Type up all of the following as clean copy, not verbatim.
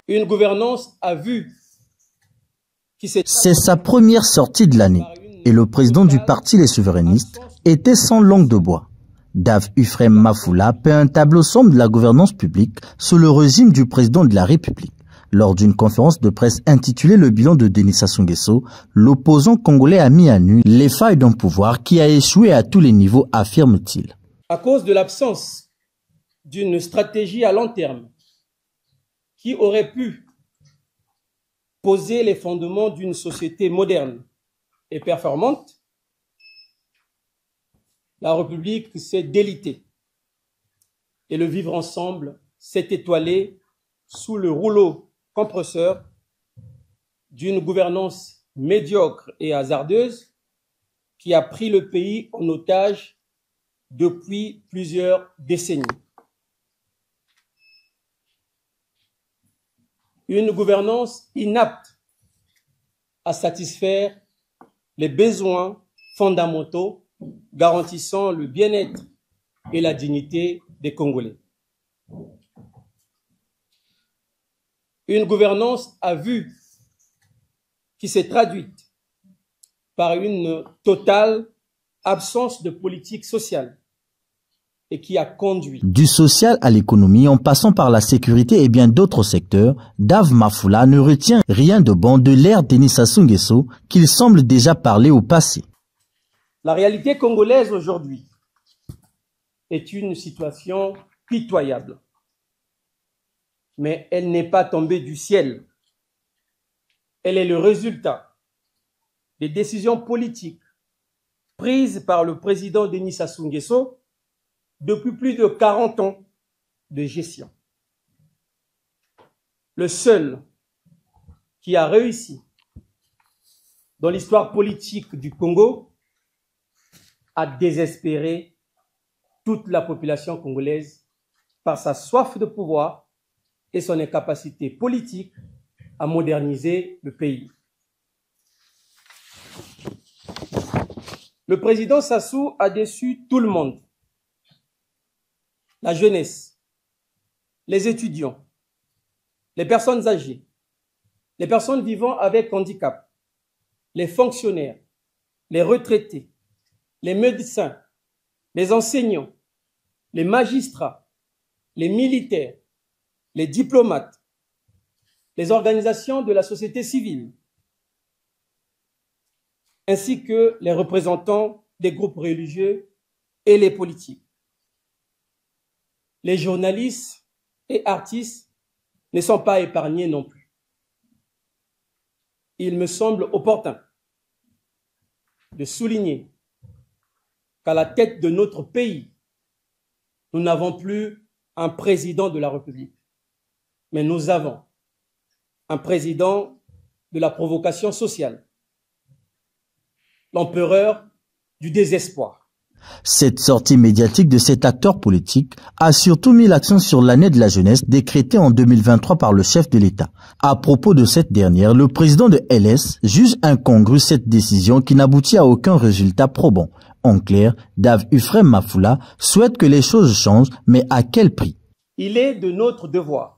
Une gouvernance à vue. C'est sa première sortie de l'année et le président du parti Les Souverainistes était sans langue de bois. Dave Ufrem Mafula peint un tableau sombre de la gouvernance publique sous le régime du président de la République. Lors d'une conférence de presse intitulée Le bilan de Denis Sassou Nguesso, l'opposant congolais a mis à nu les failles d'un pouvoir qui a échoué à tous les niveaux, affirme-t-il. À cause de l'absence d'une stratégie à long terme qui aurait pu poser les fondements d'une société moderne et performante, la République s'est délitée et le vivre ensemble s'est étoilé sous le rouleau compresseur d'une gouvernance médiocre et hasardeuse qui a pris le pays en otage depuis plusieurs décennies. Une gouvernance inapte à satisfaire les besoins fondamentaux garantissant le bien-être et la dignité des Congolais. Une gouvernance à vue qui s'est traduite par une totale absence de politique sociale et qui a conduit du social à l'économie en passant par la sécurité et bien d'autres secteurs. Dave Mafula ne retient rien de bon de l'ère Denis Sassou Nguesso qu'il semble déjà parler au passé. La réalité congolaise aujourd'hui est une situation pitoyable. Mais elle n'est pas tombée du ciel. Elle est le résultat des décisions politiques prises par le président Denis Sassou Nguesso depuis plus de 40 ans de gestion. Le seul qui a réussi dans l'histoire politique du Congo à désespérer toute la population congolaise par sa soif de pouvoir et son incapacité politique à moderniser le pays. Le président Sassou a déçu tout le monde. La jeunesse, les étudiants, les personnes âgées, les personnes vivant avec handicap, les fonctionnaires, les retraités, les médecins, les enseignants, les magistrats, les militaires, les diplomates, les organisations de la société civile, ainsi que les représentants des groupes religieux et les politiques. Les journalistes et artistes ne sont pas épargnés non plus. Il me semble opportun de souligner qu'à la tête de notre pays, nous n'avons plus un président de la République, mais nous avons un président de la provocation sociale, l'empereur du désespoir. Cette sortie médiatique de cet acteur politique a surtout mis l'accent sur l'année de la jeunesse décrétée en 2023 par le chef de l'État. À propos de cette dernière, le président de LS juge incongrue cette décision qui n'aboutit à aucun résultat probant. En clair, Dave Ufrem Mafula souhaite que les choses changent, mais à quel prix? Il est de notre devoir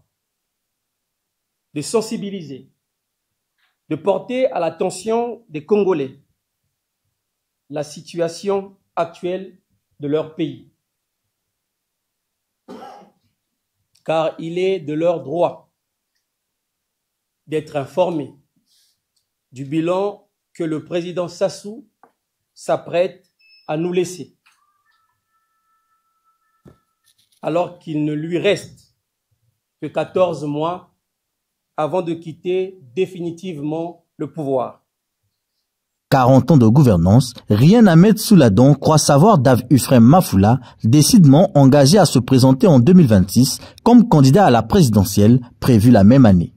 de sensibiliser, de porter à l'attention des Congolais la situation actuelle de leur pays. Car il est de leur droit d'être informés du bilan que le président Sassou s'apprête à nous laisser, alors qu'il ne lui reste que 14 mois avant de quitter définitivement le pouvoir. 40 ans de gouvernance, rien à mettre sous la dent, croit savoir Dave Ufrem Mafula, décidément engagé à se présenter en 2026 comme candidat à la présidentielle prévue la même année.